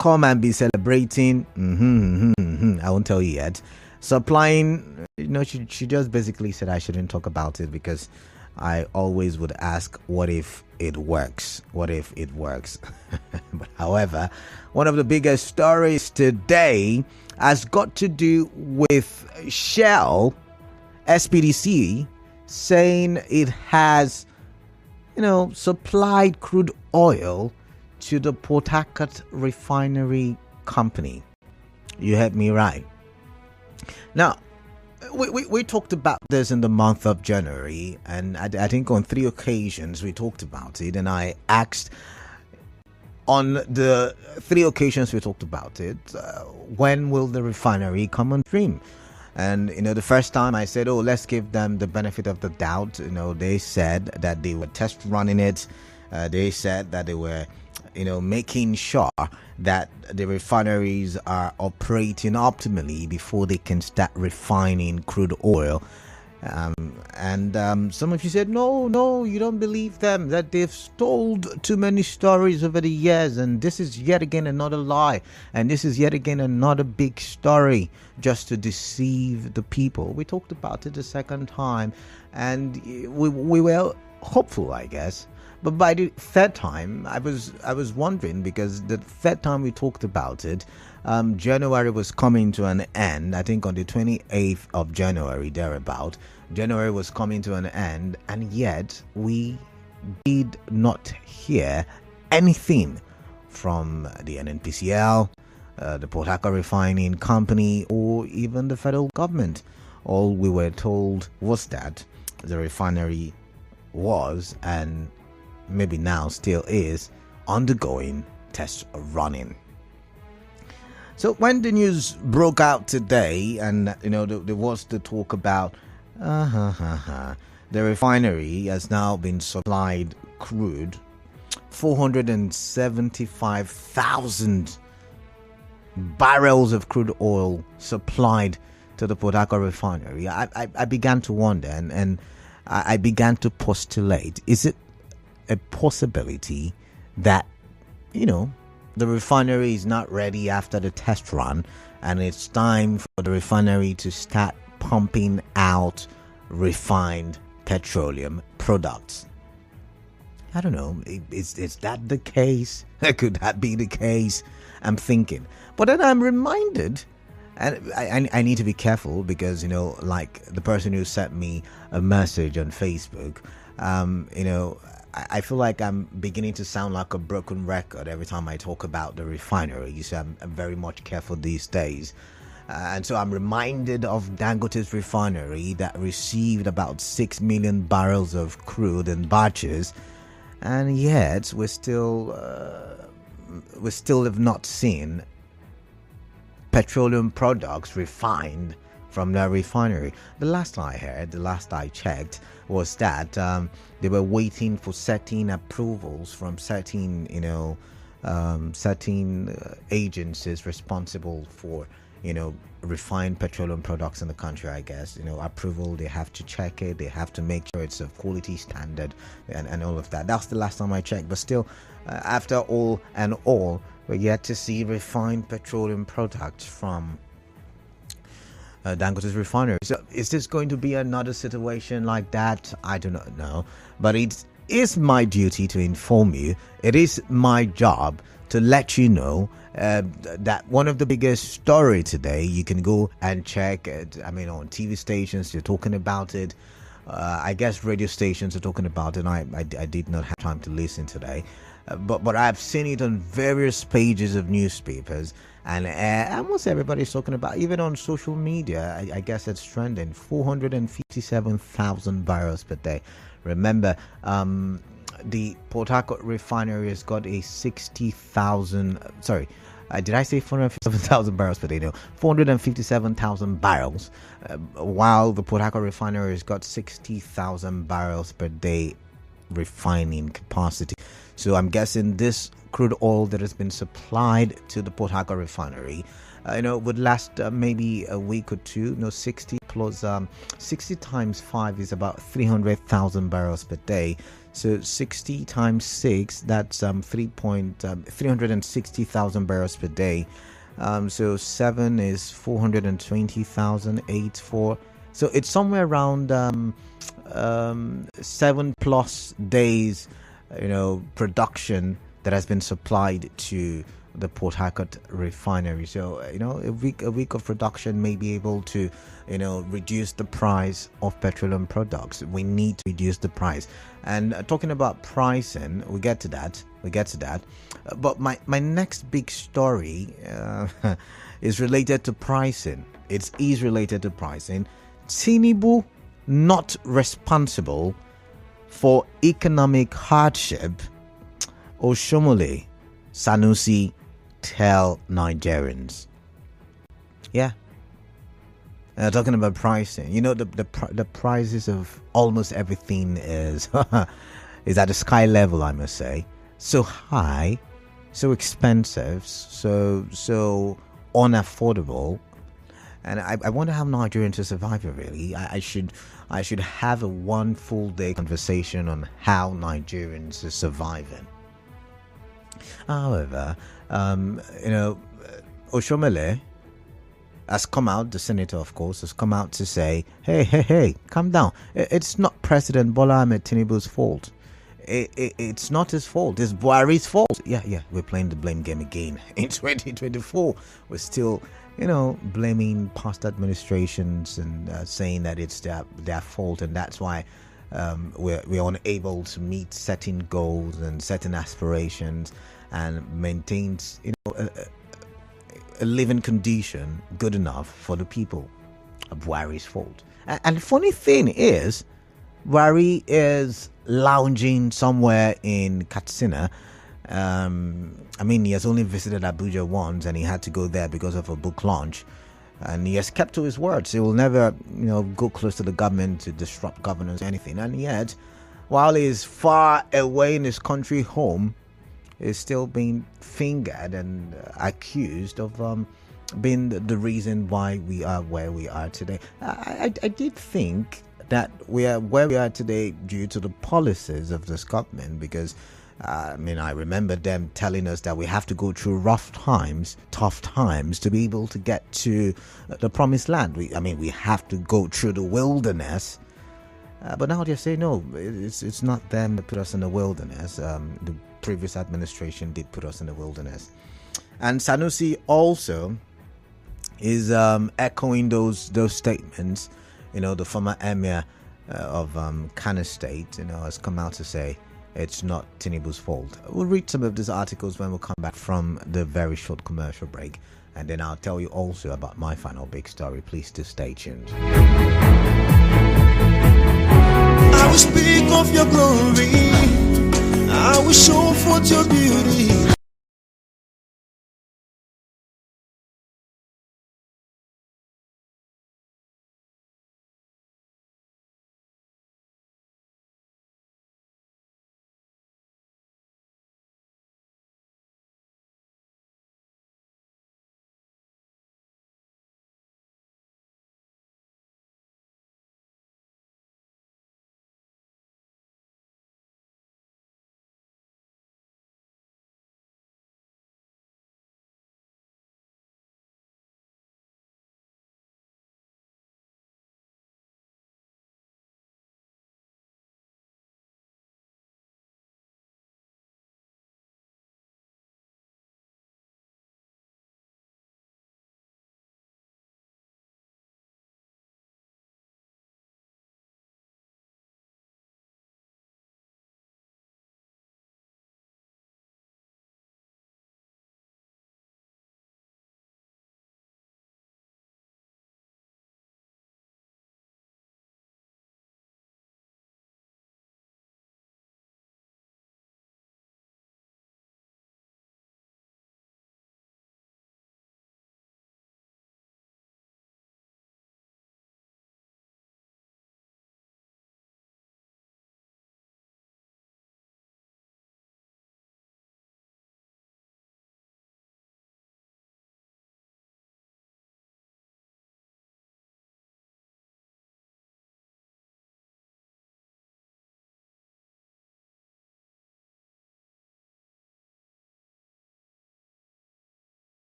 come and be celebrating. I won't tell you yet. Supplying, she just basically said I shouldn't talk about it because I always would ask, what if it works? What if it works? But however, one of the biggest stories today has got to do with Shell, SPDC, saying it has, supplied crude oil to the Port Harcourt refinery company. You heard me right. Now, we talked about this in the month of January, and I think on 3 occasions we talked about it, and I asked on the 3 occasions we talked about it, when will the refinery come on stream? And, the first time I said, let's give them the benefit of the doubt. They said that they were test running it. They said that they were, making sure that the refineries are operating optimally before they can start refining crude oil. And some of you said, no, you don't believe them, that they've told too many stories over the years, and this is yet again another lie, and this is yet again another big story just to deceive the people. We talked about it the second time, and we were hopeful, I guess. But by the third time, I was wondering, because the third time we talked about it, January was coming to an end. I think on the 28th of January, thereabout. January was coming to an end, and yet we did not hear anything from the NNPCL, the Port Harcourt Refining Company, or even the federal government. All we were told was that the refinery was, and maybe now still is, undergoing test running. So when the news broke out today, and there was the talk about the refinery has now been supplied crude, 475,000 barrels of crude oil supplied to the Port Harcourt refinery. I began to wonder, and I began to postulate, is it a possibility that the refinery is not ready after the test run, and it's time for the refinery to start pumping out refined petroleum products? I don't know. Is that the case? Could that be the case? I'm thinking. But then I'm reminded, and I need to be careful because, like the person who sent me a message on Facebook, I feel like I'm beginning to sound like a broken record every time I talk about the refinery. So I'm very much careful these days. And so I'm reminded of Dangote's refinery that received about 6 million barrels of crude in batches. And yet we still have not seen petroleum products refined from their refinery. The last I heard, the last I checked, was that they were waiting for certain approvals from certain agencies responsible for refined petroleum products in the country. I guess approval, they have to check it, they have to make sure it's of quality standard and all of that. That's the last time I checked. But still, after all and all, we're yet to see refined petroleum products from Dangote's refinery. So is this going to be another situation like that? I do not know, but it is my duty to inform you. It is my job to let you know that one of the biggest story today. You can go and check it. I mean, on TV stations they're talking about it. I guess radio stations are talking about it. I did not have time to listen today, but I've seen it on various pages of newspapers. And almost everybody's talking about, even on social media, I guess it's trending, 457,000 barrels per day. Remember, the Port Harcourt refinery has got a 60,000, did I say 457,000 barrels per day? No, 457,000 barrels, while the Port Harcourt refinery has got 60,000 barrels per day refining capacity. So I'm guessing this crude oil that has been supplied to the Port Harcourt refinery, would last maybe a week or two. 60 plus 60 times 5 is about 300,000 barrels per day. So 60 times 6, that's 360,000 barrels per day. So 7 is 420,000, 8 4. So it's somewhere around 7 plus days, production that has been supplied to the Port Harcourt refinery. So a week of production may be able to reduce the price of petroleum products. We need to reduce the price. And talking about pricing, we get to that. But my next big story is related to pricing. It is related to pricing. Tinubu not responsible for economic hardship. Oshiomole, Sanusi tell Nigerians. Yeah. Talking about pricing, the prices of almost everything is is at the sky level, I must say. So high, so expensive, so unaffordable. And I wonder how Nigerians are surviving. Really, I should have a one full day conversation on how Nigerians are surviving. However, Oshiomole has come out, the senator, of course, has come out to say, hey, calm down. It's not President Bola Ahmed Tinubu's fault. It's not his fault. It's Buhari's fault. Yeah, we're playing the blame game again. In 2024, we're still, blaming past administrations and saying that it's their fault, and that's why we're unable to meet certain goals and certain aspirations and maintain, a living condition good enough for the people. Buhari's fault. And the funny thing is, Buhari is lounging somewhere in Katsina. He has only visited Abuja once, and he had to go there because of a book launch. And he has kept to his words. He will never, go close to the government to disrupt governance or anything. And yet, while he is far away in his country home, is still being fingered and accused of being the reason why we are where we are today. I did think that we are where we are today due to the policies of this government, because I remember them telling us that we have to go through rough times, tough times, to be able to get to the promised land. We have to go through the wilderness. But now they say no, it's not them that put us in the wilderness. The previous administration did put us in the wilderness. And Sanusi also is echoing those statements. The former emir of Kano State, has come out to say it's not Tinubu's fault. We'll read some of these articles when we come back from the very short commercial break, and then I'll tell you also about my final big story. Please do stay tuned. I will speak of your glory. I will show forth your beauty.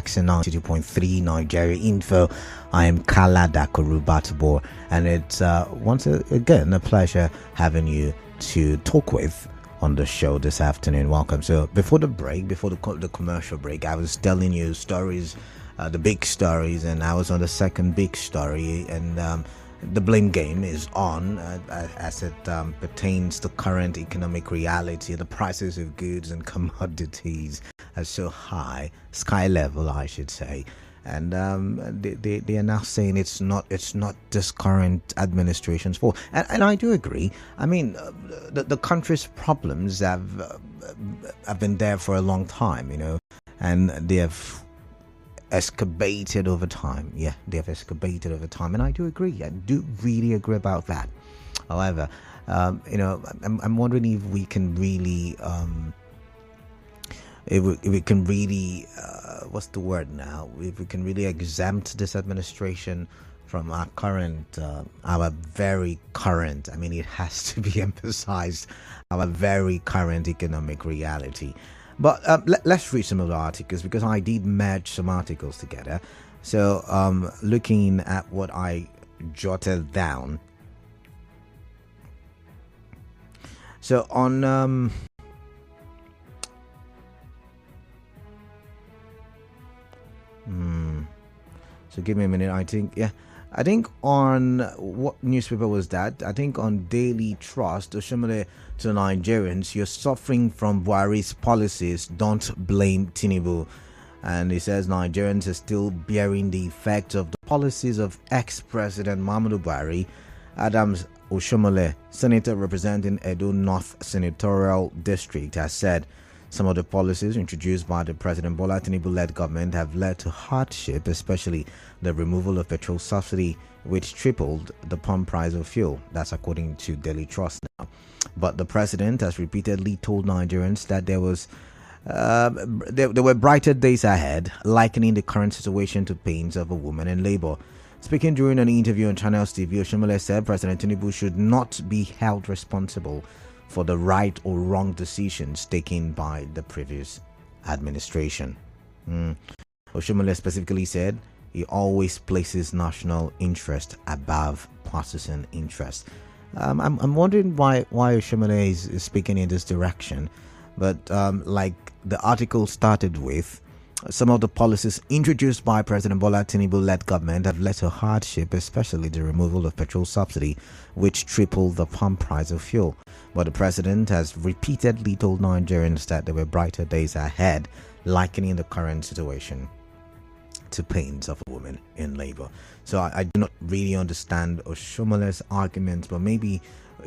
Jackson, 92.3 Nigeria Info. I am Kala Dakorubatabo, and it's once again a pleasure having you to talk with on the show this afternoon. Welcome. So before the commercial break, I was telling you stories, the big stories, and I was on the second big story, and the blame game is on as it pertains to current economic reality. The prices of goods and commodities are so high, sky level, I should say, and they are now saying it's not this current administration's fault. And I do agree. I mean, the country's problems have been there for a long time, and they have excavated over time. Yeah, they have excavated over time, and I do agree. I do really agree about that. However, I'm wondering if we can really, if we can really, what's the word now? If we can really exempt this administration from our current, our very current. I mean, it has to be emphasized. Our very current economic reality. But let's read some of the articles, because I did merge some articles together. So looking at what I jotted down. So on so give me a minute. I think on what newspaper was that? I think on Daily Trust, Oshiomole to Nigerians, you're suffering from Buhari's policies, don't blame Tinubu. And he says Nigerians are still bearing the effects of the policies of ex-President Muhammadu Buhari. Adams Oshiomole, senator representing Edo North Senatorial District, has said some of the policies introduced by the President Bola Tinubu-led government have led to hardship, especially the removal of petrol subsidy, which tripled the pump price of fuel. That's according to Daily Trust now. But the president has repeatedly told Nigerians that there were brighter days ahead, likening the current situation to pains of a woman in labor. Speaking during an interview on Channels TV, Oshiomole said President Tinubu should not be held responsible for the right or wrong decisions taken by the previous administration. Oshiomole specifically said he always places national interest above partisan interest. I'm wondering why Oshiomole is speaking in this direction, but like the article started with, some of the policies introduced by President Bola Tinubu-led government have led to hardship, especially the removal of petrol subsidy, which tripled the pump price of fuel. But the president has repeatedly told Nigerians that there were brighter days ahead, likening the current situation to pains of a woman in labor. So I do not really understand Oshiomole's arguments, but maybe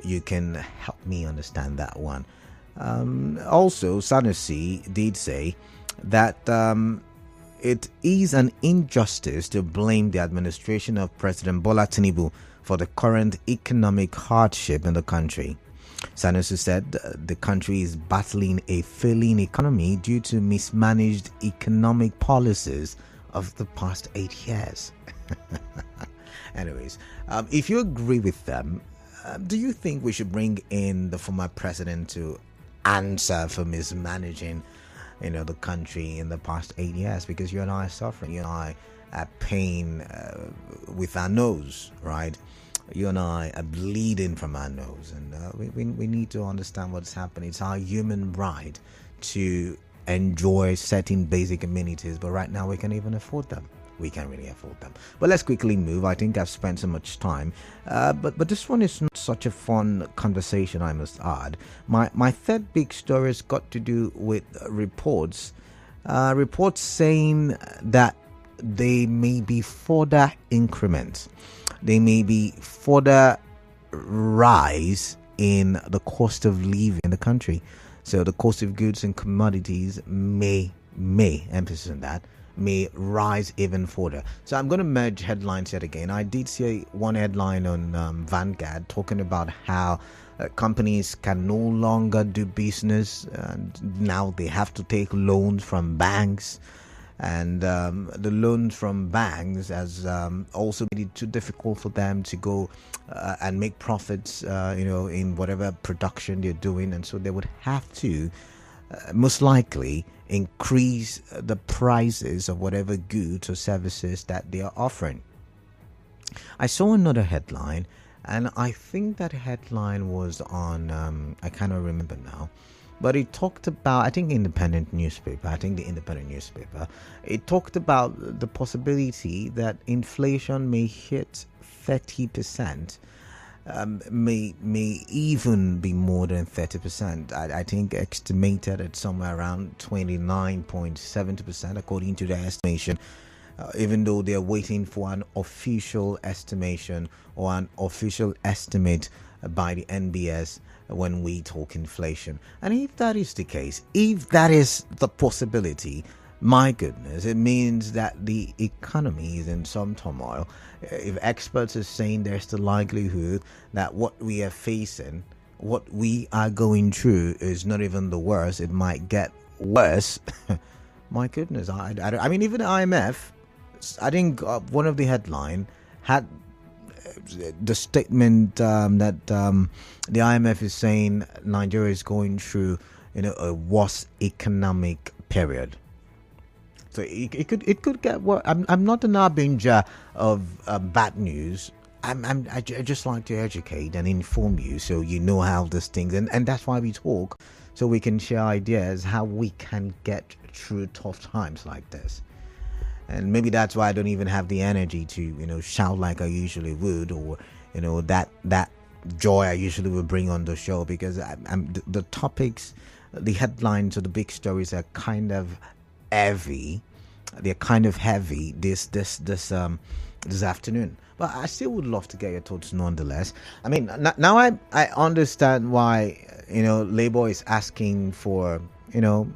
you can help me understand that one. Also, Sanusi did say that it is an injustice to blame the administration of President Bola Tinubu for the current economic hardship in the country. Sanusi said the country is battling a failing economy due to mismanaged economic policies of the past 8 years. Anyways, if you agree with them, do you think we should bring in the former president to answer for mismanaging the country in the past 8 years? Because you and I are suffering. You and I are paying with our nose, right? You and I are bleeding from our nose, and we need to understand what's happening. It's our human right to enjoy certain basic amenities, but right now we can't even afford them. We can't really afford them. But let's quickly move. I think I've spent so much time, but this one is not such a fun conversation, I must add. My third big story has got to do with reports saying that there may be further increments, there may be further rise in the cost of living in the country. So the cost of goods and commodities may emphasis on that, may rise even further. So I'm going to merge headlines yet again. I did see one headline on Vanguard talking about how companies can no longer do business, and now they have to take loans from banks, and the loans from banks has also made it too difficult for them to go and make profits in whatever production they're doing, and so they would have to most likely increase the prices of whatever goods or services that they are offering. I saw another headline, and I think that headline was on, I cannot remember now, but it talked about, I think the independent newspaper, it talked about the possibility that inflation may hit 30%. May even be more than 30%. I think estimated at somewhere around 29.70% according to their estimation, even though they're waiting for an official estimation or an official estimate by the NBS when we talk inflation. And if that is the case, if that is the possibility, my goodness, it means that the economy is in some turmoil. If experts are saying there's the likelihood that what we are facing, what we are going through is not even the worst, it might get worse. My goodness, I mean, even the IMF, I think one of the headline had the statement that the IMF is saying Nigeria is going through, a worse economic period. So it could get worse. I'm not an harbinger of bad news. I just like to educate and inform you so you know how these things, and that's why we talk, so we can share ideas how we can get through tough times like this. And maybe that's why I don't even have the energy to shout like I usually would, or that joy I usually would bring on the show, because I'm the topics, the headlines, or the big stories are kind of heavy. They're kind of heavy this afternoon, but I still would love to get your thoughts nonetheless. I mean, now I understand why Labour is asking for a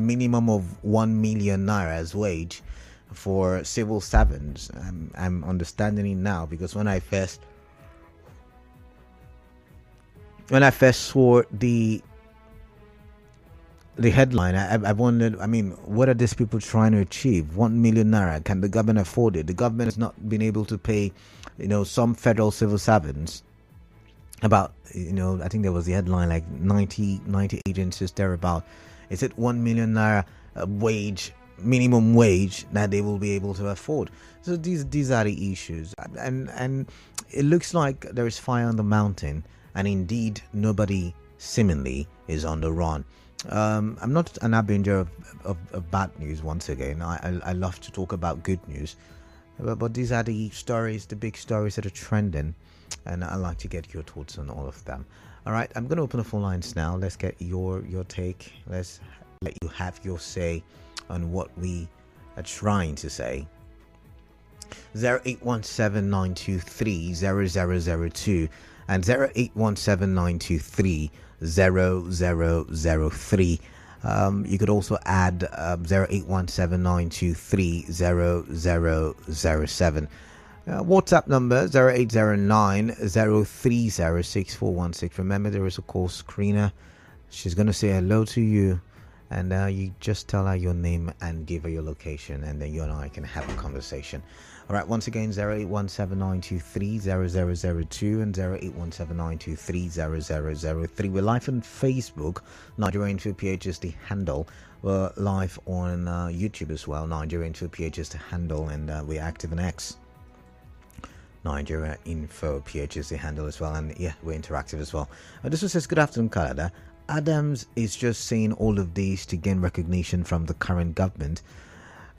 minimum of 1 million naira as wage for civil servants. I'm understanding it now, because when I first saw the headline, I wondered, I mean, what are these people trying to achieve? 1 million naira, can the government afford it? The government has not been able to pay, some federal civil servants about, I think there was the headline like 90 agencies thereabout. Is it 1 million naira wage, minimum wage, that they will be able to afford? So these are the issues, and it looks like there is fire on the mountain, and indeed nobody seemingly is on the run. I'm not an harbinger of bad news. Once again, I love to talk about good news, but these are the stories, the big stories that are trending, and I like to get your thoughts on all of them. All right, I'm going to open the phone lines now. Let's get your take. Let's let you have your say on what we are trying to say. 0817-923-0002 and 0817-923-0003. You could also add 0817-923-0007. WhatsApp number 0809-030-6416. Remember, there is a call screener. She's going to say hello to you, and you just tell her your name and give her your location, and then you and I can have a conversation. All right, once again, 0817-923-0002 and 0817-923-0003. We're live on Facebook. Nigeria Info PH is the handle. We're live on YouTube as well. Nigeria Info PH is the handle, and we're active on X. Nigeria Info PH is the handle as well, and yeah, we're interactive as well. This one says, good afternoon, Canada. Adams is just saying all of these to gain recognition from the current government.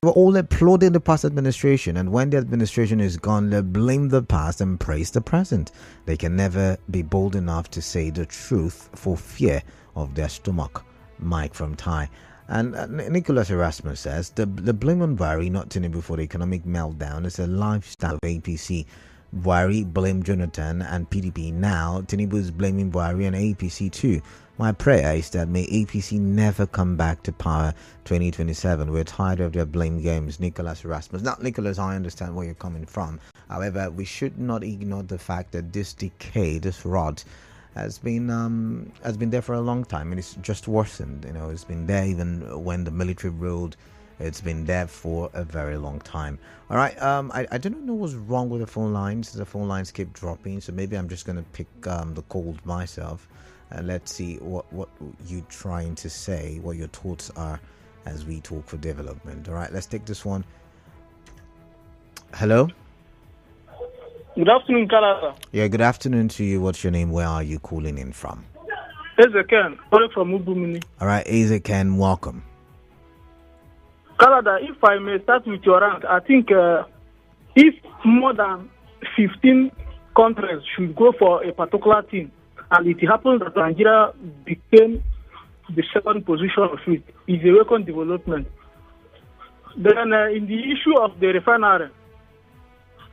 We're all applauding the past administration, and when the administration is gone, they blame the past and praise the present. They can never be bold enough to say the truth for fear of their stomach. Mike from Thai. And Nicholas Erasmus says, the blame on Buhari, not Tinubu, for the economic meltdown is a lifestyle of APC. Buhari blamed Jonathan and PDP. Now Tinubu is blaming Buhari and APC too. My prayer is that may APC never come back to power 2027. We're tired of their blame games. Nicholas Erasmus. Now, Nicholas, I understand where you're coming from. However, we should not ignore the fact that this decay, this rot, has been there for a long time, and it's just worsened. It's been there even when the military ruled. It's been there for a very long time. All right, I don't know what's wrong with the phone lines. The phone lines keep dropping, so maybe I'm just going to pick the calls myself. let's see what you're trying to say, what your thoughts are as we talk for development. All right, let's take this one. Hello? Good afternoon, Canada. Yeah, good afternoon to you. What's your name? Where are you calling in from? Ezekiel, calling from Ubumini. All right, Ezekiel, welcome. Canada, if I may start with your rank, I think if more than 15 countries should go for a particular thing, and it happens that Nigeria became the second position of it, is a welcome development. Then in the issue of the refinery,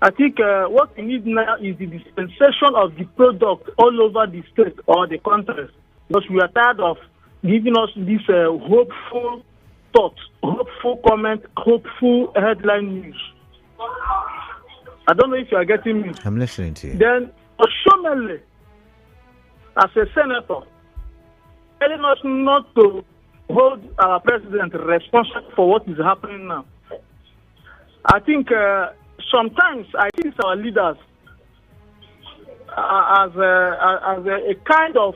I think what we need now is the dispensation of the product all over the state or the countries, because we are tired of giving us this hopeful thoughts, hopeful comment, hopeful headline news. I don't know if you are getting me. I'm listening to you. Then Oshiomole, as a senator, telling us not to hold our president responsible for what is happening now. I think sometimes I think our leaders as a kind of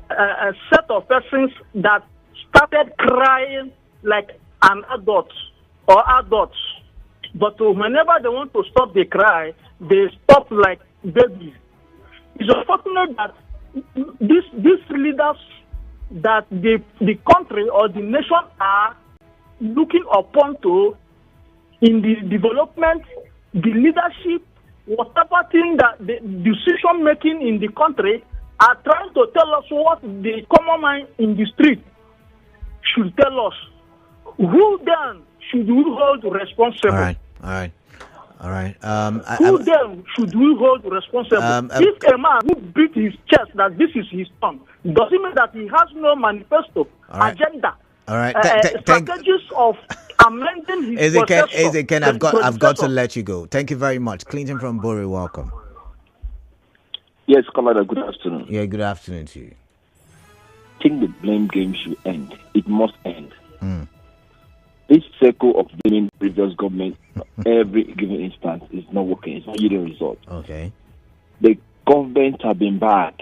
a set of persons that started crying like an adult or adults, but whenever they want to stop the cry, they stop like babies. It's unfortunate that these leaders that the country or the nation are looking upon to in the development, the leadership, whatever thing that the decision making in the country are trying to tell us what the common man in the street should tell us. Who then should we hold responsible? All right. Who then should we hold responsible? If a man who beat his chest that this is his turn, does it mean that he has no manifesto, agenda, strategies of amending his Ezekiel, I've got to let you go. Thank you very much. Clinton from Bori, welcome. Yes, Commander, good afternoon. Yeah, good afternoon to you. I think the blame game should end. It must end. This circle of blaming previous government every given instance is not working. It's not yielding results. Okay. The government have been bad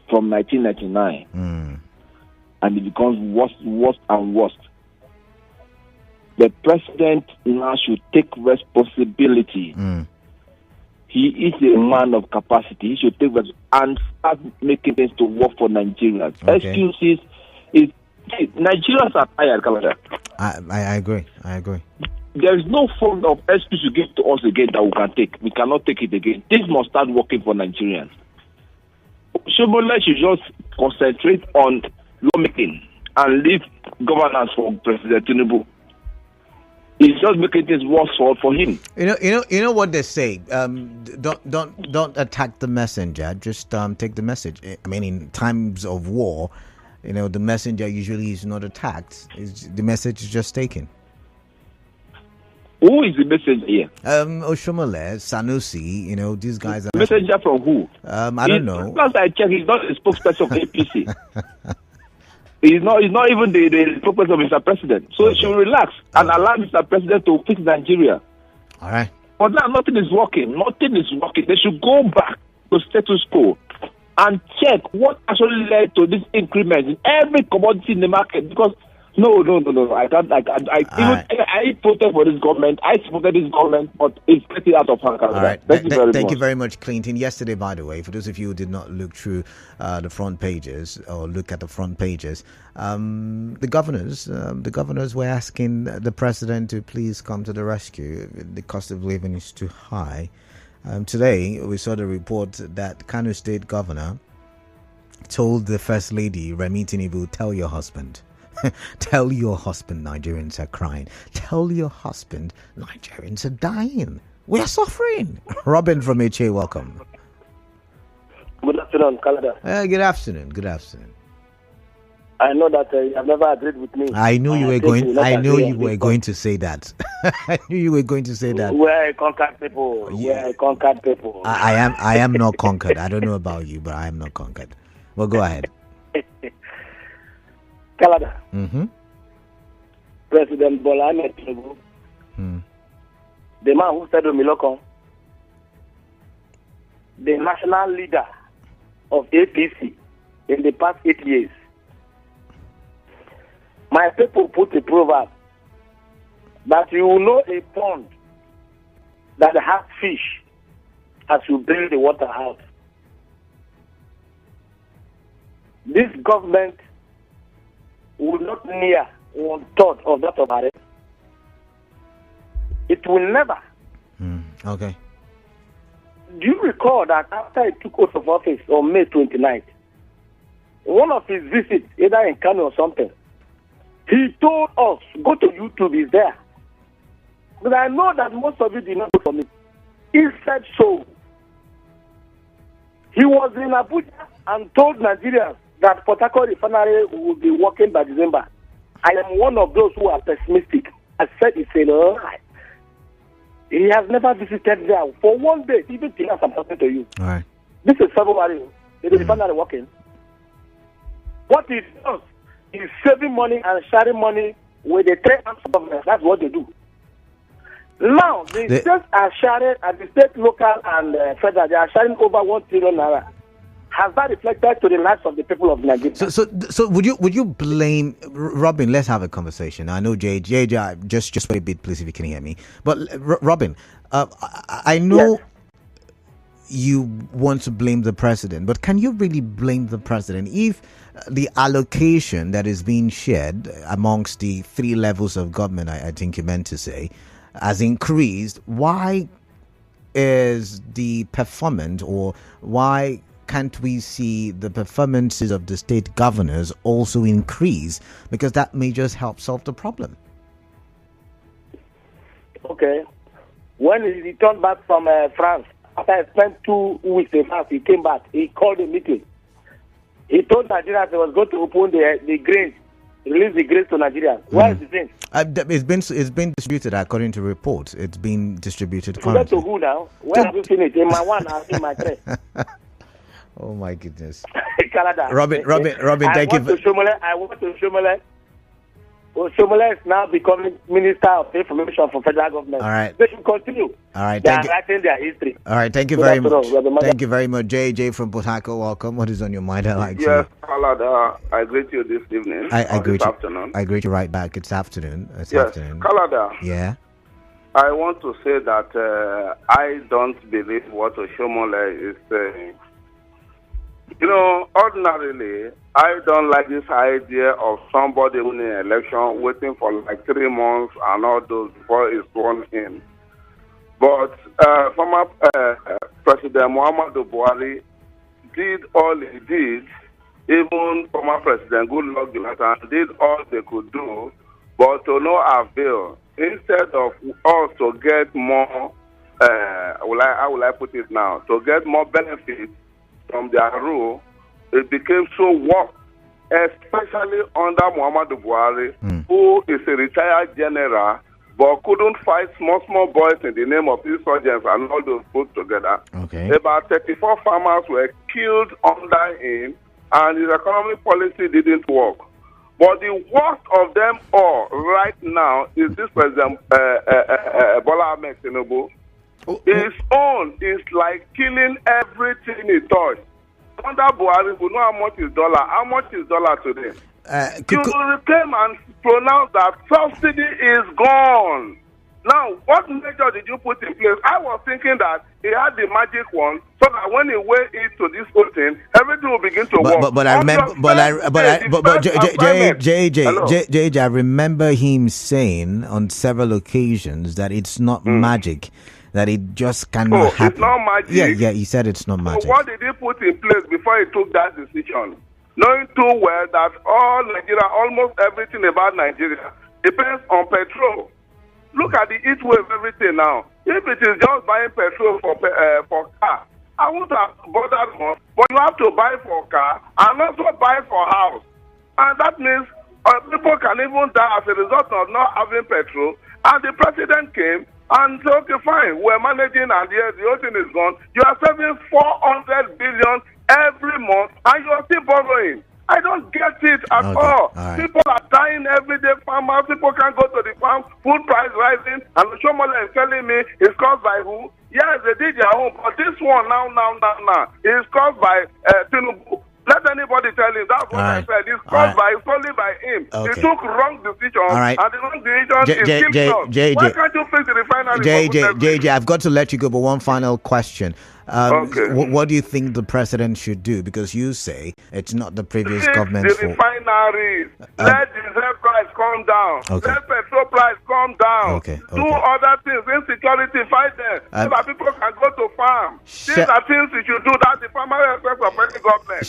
from 1999, and it becomes worse and worse. The president now should take responsibility. He is a man of capacity. He should take responsibility and start making things to work for Nigerians. Okay. Excuses is Nigerians are tired, Canada. I agree. There is no form of excuse you give to us again that we can take. We cannot take it again. This must start working for Nigerians. Oshiomole should just concentrate on lawmaking and leave governance for President Tinubu. He's just making things worse for him. You know what they say. Don't attack the messenger. Just take the message. I mean, in times of war, the messenger usually is not attacked. The message is just taken. Who is the messenger here? Oshiomole, Sanusi, these guys are... Messenger from who? I don't know. Last I checked, he's not a spokesperson of APC. He's not even the spokesperson of Mr. President. So he should relax and allow Mr. President to fix Nigeria. All right. But now nothing is working. They should go back to status quo and check what actually led to this increment in every commodity in the market. Because no. I can't. I voted for this government. I supported this government, but it's getting out of hand. All right. Thank you very much, Clinton. Yesterday, by the way, for those of you who did not look through the front pages or look at the front pages, the governors were asking the president to please come to the rescue. The cost of living is too high. Today, we saw the report that Kano State Governor told the First Lady, Remi Tinubu, tell your husband. Tell your husband Nigerians are crying. Tell your husband Nigerians are dying. We are suffering. Robin from HA, welcome. Good afternoon, Canada. Good afternoon. I know that you have never agreed with me. I knew you were going. I knew you were going to say that. I knew you were going to say that. We're a conquered people. I am not conquered. I don't know about you, but I am not conquered. Well, go ahead. Canada. Mm-hmm. President Bola Ahmed Tinubu, the man who said Miloko, the national leader of APC, in the past 8 years. My people put a proverb that you will know a pond that has fish as you bring the water out. This government will not near 1/3 of that of our. It will never. Okay. Do you recall that after he took oath of office on May 29th, one of his visits, either in Kano or something, he told us, go to YouTube, he's there. But I know that most of you did not go for me. He said so. He was in Abuja and told Nigerians that Port Harcourt refinery will be working by December. I am one of those who are pessimistic. I said it's a lie. He has never visited there for one day. Even tonight I'm talking to you. All right. This is February. Is the refinery working? What he does is saving money and sharing money with the three arms of government. That's what they do. Now, the states are sharing, at the state, local, and federal, they are sharing over 1 trillion naira. Has that reflected to the lives of the people of Nigeria? So would you blame Robin? Let's have a conversation. I know JJ, just wait a bit, please, if you can hear me. But Robin, I know you want to blame the president, but can you really blame the president if the allocation that is being shared amongst the 3 levels of government, I think you meant to say, has increased? Why is the performance, or why can't we see the performances of the state governors also increase? Because that may just help solve the problem. Okay. When he returned back from France, after I spent 2 weeks in France, he came back. He called a meeting. He told Nigerians he was going to open the grains, release the grains to Nigeria. Where is the grains? It's been distributed according to reports. It's been distributed currently. To who now? Where have you seen it? In my one or in my 3? Oh my goodness. Canada. Robin, thank you. I want to Oshiomole. Oshiomole is now becoming Minister of Information for federal government. All right. They should continue. All right. They are writing their history. All right. Thank you very much. Thank you very much. JJ from Port Harcourt, welcome. What is on your mind? Yes, Kalada, I greet you this evening. I greet you. Afternoon. I greet you right back. It's afternoon. Kalada. Yeah. I want to say that I don't believe what Oshiomole is saying. You know, ordinarily, I don't like this idea of somebody winning an election, waiting for like 3 months and all those before it's sworn in. But former President Muhammadu Buhari did all he did. Even former President Goodluck Jonathan did all they could do, but to no avail. Instead of us to get more, how will I put it now, to get more benefits from their rule, it became so worse, especially under Muhammadu Buhari, who is a retired general, but couldn't fight small boys in the name of insurgents and all those put together. Okay. About 34 farmers were killed under him, and his economic policy didn't work. But the worst of them all right now is this President Bola Ahmed Tinubu. His own is like killing everything he touched. Under Buhari, we know how much is dollar. How much is dollar today? You will claim and pronounce that subsidy is gone. Now, what measure did you put in place? I was thinking that he had the magic one, so that when he weighed it to this whole thing, everything will begin to work. But I remember, JJ, I remember him saying on several occasions that it's not magic, that it just cannot happen. It's not magic. Yeah, he said it's not magic. So what did he put in place before he took that decision? Knowing too well that all Nigeria, almost everything about Nigeria depends on petrol. Look at the heat wave, everything now. If it is just buying petrol for car, I won't have bothered much. But you have to buy for car and also buy for house. And that means people can even die as a result of not having petrol. And the president came and said, okay, fine, we're managing and the whole thing is gone. You are saving 400 billion every month and you are still borrowing. I don't get it at all. Right. People are dying every day. Farmers, people can't go to the farm. Food price rising. And Oshiomole is telling me it's caused by who? Yes, they did their own. But this one now is caused by Tinubu. Let anybody tell him. That's what I said. It's caused by solely by him. Okay. He took wrong decision, and the wrong decision is killing us. Why can't you fix the refinery? JJ, I've got to let you go, but one final question. Okay. What do you think the president should do? Because you say it's not the previous government's the fault. refineries. Let diesel price come down. Okay. Let petrol price come down. Okay. Do other things. Insecurity, fight them. So that people can go to farm. These are things you should do. That's the primary effect of any government.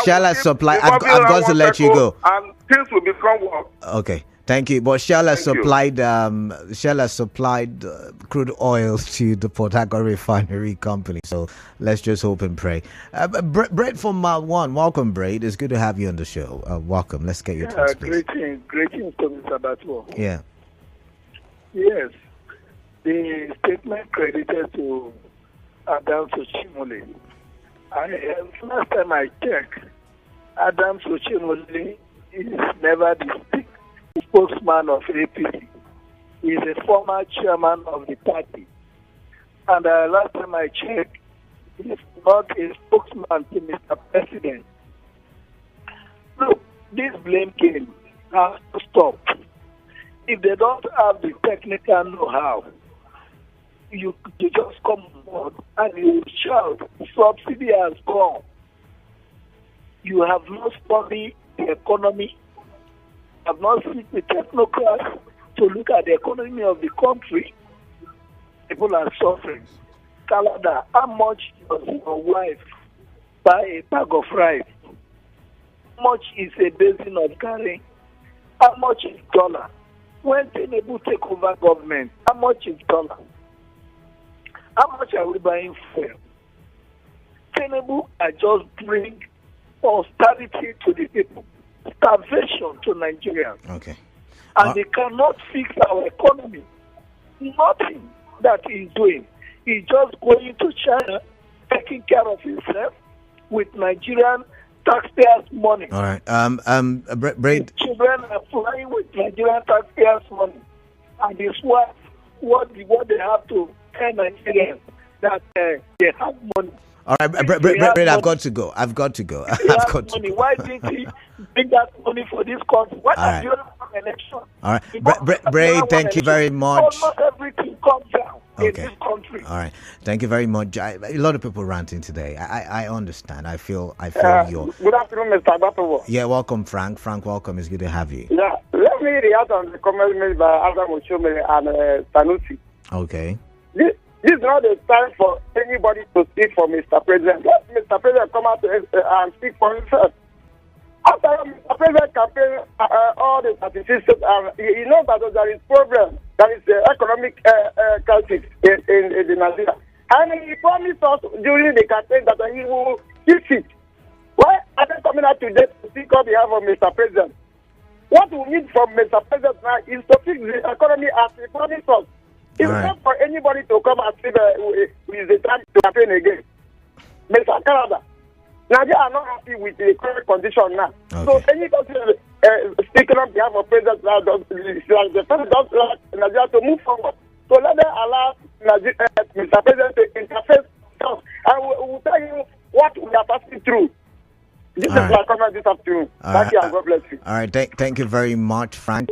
Shall I supply? I've got to let you go. And things will become worse. Okay. Thank you. But Shell has supplied crude oil to the Port Harcourt refinery company. So let's just hope and pray. Brett from Mile 1, welcome, Brett. It's good to have you on the show. Welcome. Let's get your thoughts, please. Greetings to Mr. Batwo. Yeah. Yes. The statement credited to Adam Oshiomole. Last time I checked, Adam Oshiomole is never the spokesman of APC. He is a former chairman of the party. And last time I checked, he is not a spokesman to Mr. President. Look, this blame game has to stop. If they don't have the technical know-how, you just come on board and you shout, subsidy has gone. You have not studied the economy. Have not seen the technocrats to look at the economy of the country. People are suffering. Canada, how much does your wife buy a bag of rice? How much is a basin of curry? How much is dollar? When Tinubu take over government, how much is dollar? How much are we buying fuel? Tinubu are just bring austerity to the people. Starvation to Nigerians. Okay. And they cannot fix our economy. Nothing that he's doing. He's just going to China, taking care of himself with Nigerian taxpayers' money. All right. Brett. Children are flying with Nigerian taxpayers' money. And it's what they have to tell Nigerians that they have money. All right, Brett, I've got to go. Why didn't he bring that money for this country? Why not the other election? All right, Brett, thank you very much. Almost everything comes down in this country. All right, thank you very much. A lot of people ranting today. I understand. I feel your. Good afternoon, Mr. Batowo. Yeah, welcome, Frank. Frank, welcome. It's good to have you. Yeah, let me react on the comment made by Adam Oshiomole and Sanusi. Okay. This is not the time for anybody to speak for Mr. President. Let Mr. President come out and speak for himself. After Mr. President campaign all the statistics, he knows that there is problem, there is economic crisis in Nigeria. And he promised us during the campaign that he will fix it. Why are they coming out today to speak on behalf of Mr. President? What we need from Mr. President now is to fix the economy as he promised us. It's not for anybody to come and say with the time to campaign again. Mr. Canada, Nigeria are not happy with the current condition now. Okay. So any person speaking on behalf of President the president does like Nigeria to move forward. So let them allow Mr. President to interface us. And we'll tell you what we are passing through. This is my comment this afternoon. Thank you and God bless you. All right, thank you very much, Frank.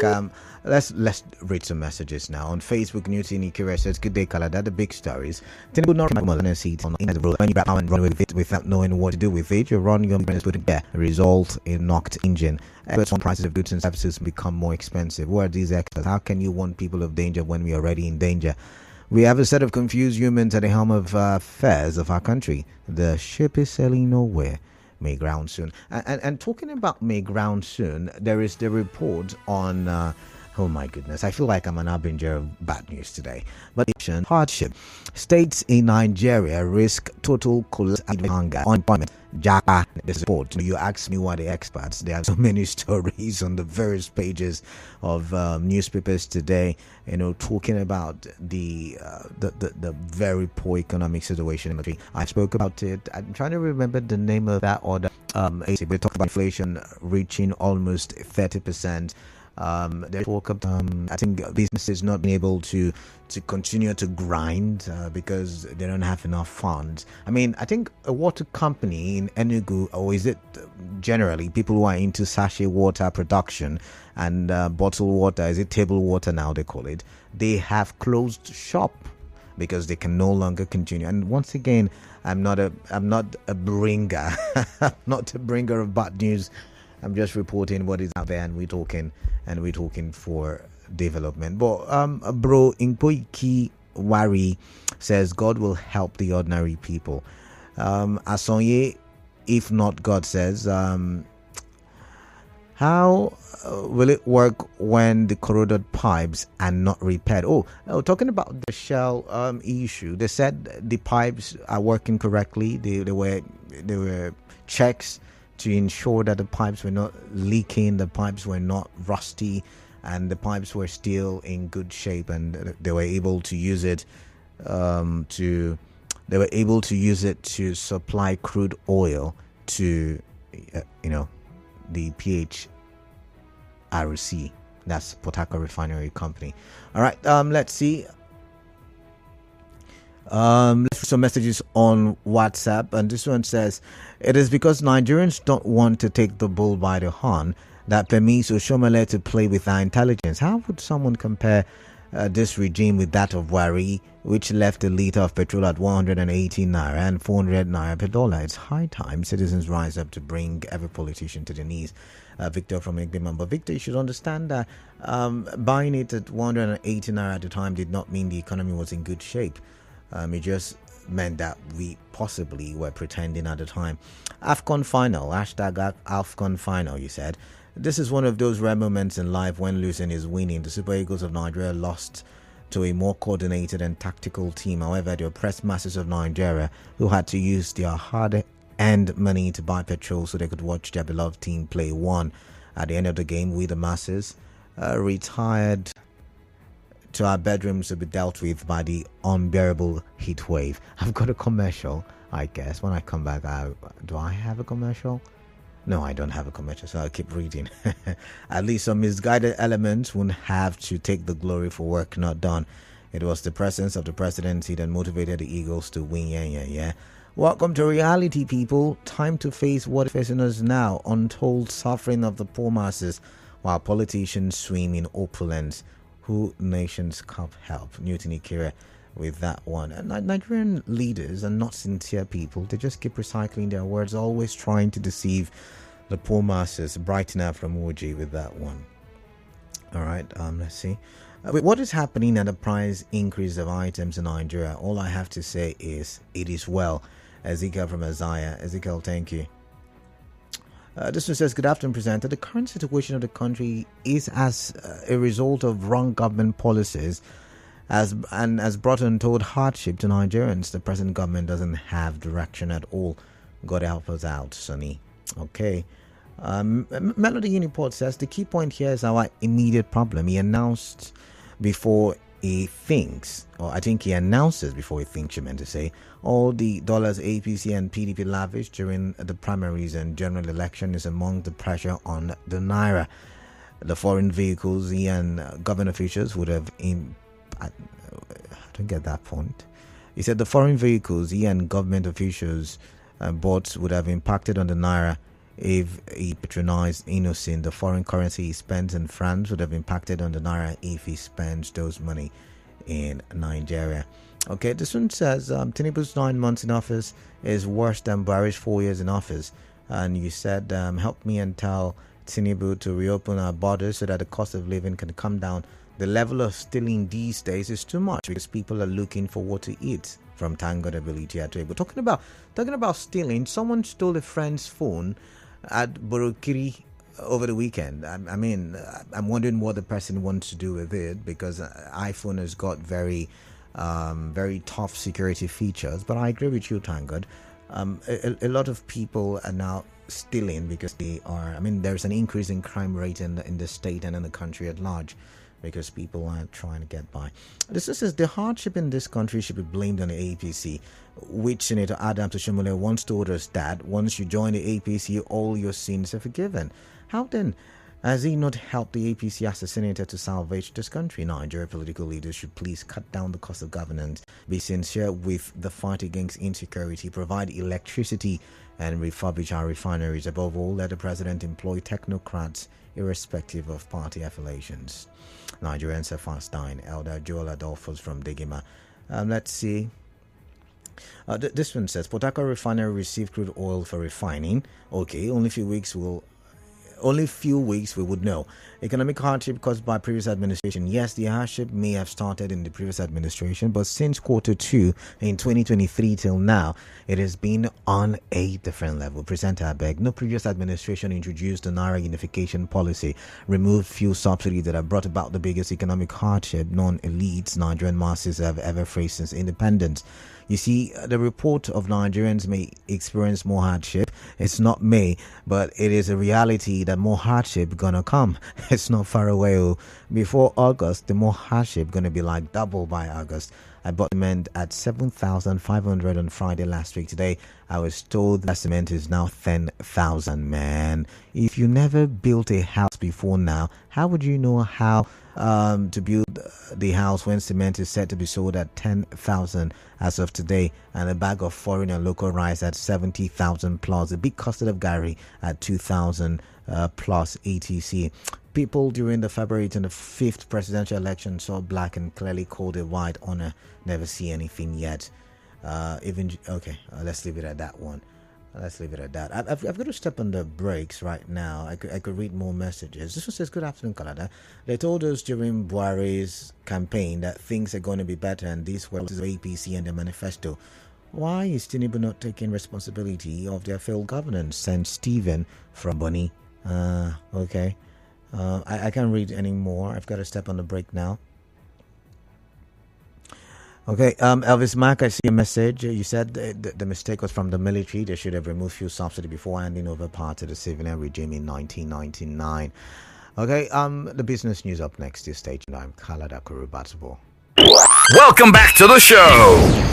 Let's read some messages now. On Facebook, Newton Ikira says, "Good day, Kalada. The big stories. Tinubu not run seat on the road when you back and run with it without knowing what to do with it. You run your business with it. Result in knocked engine. Experts on prices of goods and services become more expensive. What are these experts? How can you warn people of danger when we are already in danger? We have a set of confused humans at the helm of affairs of our country. The ship is sailing nowhere. May ground soon." And talking about may ground soon, there is the report on. Oh my goodness, I feel like I'm an harbinger of bad news today. But hardship. States in Nigeria risk total collapse and hunger, unemployment. Jaka, the support. You ask me what the experts. There are so many stories on the various pages of newspapers today. Talking about the very poor economic situation in the country. I spoke about it. I'm trying to remember the name of that order. We talked about inflation reaching almost 30%. Therefore, I think businesses not being able to continue to grind because they don't have enough funds. I mean, I think a water company in Enugu, or is it generally people who are into sachet water production and bottled water, is it table water now they call it, they have closed shop because they can no longer continue. And once again, I'm not a bringer I'm not a bringer of bad news. I'm just reporting what is out there, and we're talking for development. But bro Inpoiki Wari says God will help the ordinary people. Asonye, if not God says, how will it work when the corroded pipes are not repaired? Talking about the Shell issue, they said the pipes are working correctly. There were checks to ensure that the pipes were not leaking, the pipes were not rusty, and the pipes were still in good shape, and they were able to use it to supply crude oil to the PHRC, that's Port Harcourt Refinery Company. All right, let's see. Let's read some messages on WhatsApp, and this one says, it is because Nigerians don't want to take the bull by the horn that permits Oshiomole to play with our intelligence. How would someone compare this regime with that of Wari, which left a litre of petrol at 118 naira and 400 naira per dollar? It's high time citizens rise up to bring every politician to the knees. Victor from Egbeman. But Victor, you should understand that buying it at 180 naira at the time did not mean the economy was in good shape. It just meant that we possibly were pretending at the time. AFCON final, hashtag AFCON final, you said. This is one of those rare moments in life when losing is winning. The Super Eagles of Nigeria lost to a more coordinated and tactical team. However, the oppressed masses of Nigeria, who had to use their hard-earned money to buy petrol so they could watch their beloved team play, won. At the end of the game, we the masses retired to our bedrooms to be dealt with by the unbearable heat wave. I've got a commercial, I guess. When I come back, do I have a commercial? No, I don't have a commercial, so I'll keep reading. At least some misguided elements wouldn't have to take the glory for work not done. It was the presence of the presidency that motivated the Eagles to win. Yeah. Welcome to reality, people. Time to face what is facing us now. Untold suffering of the poor masses, while politicians swim in opulence. Who nations can't help? Newton Ikire with that one. And Nigerian leaders are not sincere people. They just keep recycling their words, always trying to deceive the poor masses. Brighten up from Oji with that one. All right, let's see. What is happening at the price increase of items in Nigeria? All I have to say is it is well. Ezekiel from Isaiah. Ezekiel, thank you. This one says, good afternoon, presenter. The current situation of the country is as a result of wrong government policies has brought untold hardship to Nigerians. The present government doesn't have direction at all. God help us out, Sonny. Okay. Melody Uniport says, the key point here is our immediate problem. He announced before he thinks, or I think he announces before he thinks, you meant to say, all the dollars APC and PDP lavished during the primaries and general election is among the pressure on the Naira. The foreign vehicles he and government officials would have I don't get that point. He said the foreign vehicles he and government officials bought would have impacted on the Naira if he patronized innocent. The foreign currency he spends in France would have impacted on the Naira if he spends those money in Nigeria. Okay, this one says Tinubu's 9 months in office is worse than Buhari's 4 years in office. And you said, help me and tell Tinubu to reopen our borders so that the cost of living can come down. The level of stealing these days is too much because people are looking for what to eat. From Tango Ability at Table. Talking about stealing, someone stole a friend's phone at Borokiri over the weekend. I mean, I'm wondering what the person wants to do with it, because iPhone has got very tough security features. But I agree with you, Tangod. A lot of people are now stealing because there's an increase in crime rate in the state and in the country at large, because people are trying to get by. This says the hardship in this country should be blamed on the APC, which Senator Adams Oshiomole once told us that once you join the APC, all your sins are forgiven. How then Has he not helped the APC assassinator to salvage this country? Nigeria political leaders should please cut down the cost of governance, be sincere with the fight against insecurity, provide electricity, and refurbish our refineries. Above all, let the president employ technocrats irrespective of party affiliations. Nigerians are fast dying. Elder Joel Adolphus from Degima. Let's see. This one says Port Harcourt refinery received crude oil for refining. Okay, only few weeks we would know. Economic hardship caused by previous administration. Yes, the hardship may have started in the previous administration, but since quarter 2 in 2023 till now, it has been on a different level. Presenter Abeg, no previous administration introduced the Naira unification policy, removed fuel subsidy that have brought about the biggest economic hardship non-elites Nigerian masses have ever faced since independence. You see, the report of Nigerians may experience more hardship. It's not may, but it is a reality that more hardship gonna come. It's not far away. Before August, the more hardship gonna be like double by August. I bought cement at 7,500 on Friday last week. Today, I was told that cement is now 10,000, man. If you never built a house before now, how would you know how to build the house when cement is said to be sold at 10,000 as of today, and a bag of foreign and local rice at 70,000 plus, a big custard of Gary at 2,000 plus etc. People during the February 25th presidential election saw black and clearly called it white. Honor, never see anything yet. Let's leave it at that one. Let's leave it at that. I've got to step on the brakes right now. I could read more messages. This one says, good afternoon, Canada. They told us during Buhari's campaign that things are going to be better, and this was the APC and the manifesto. Why is Tinubu not taking responsibility of their failed governance? Sent Stephen from Bonny. Okay. I can't read anymore. I've got to step on the break now. Okay, Elvis Mack, I see a message. You said the mistake was from the military. They should have removed fuel subsidy before handing over power to the civilian regime in 1999. Okay, the business news up next is station. I'm Khalada Kurubatabo. Welcome back to the show.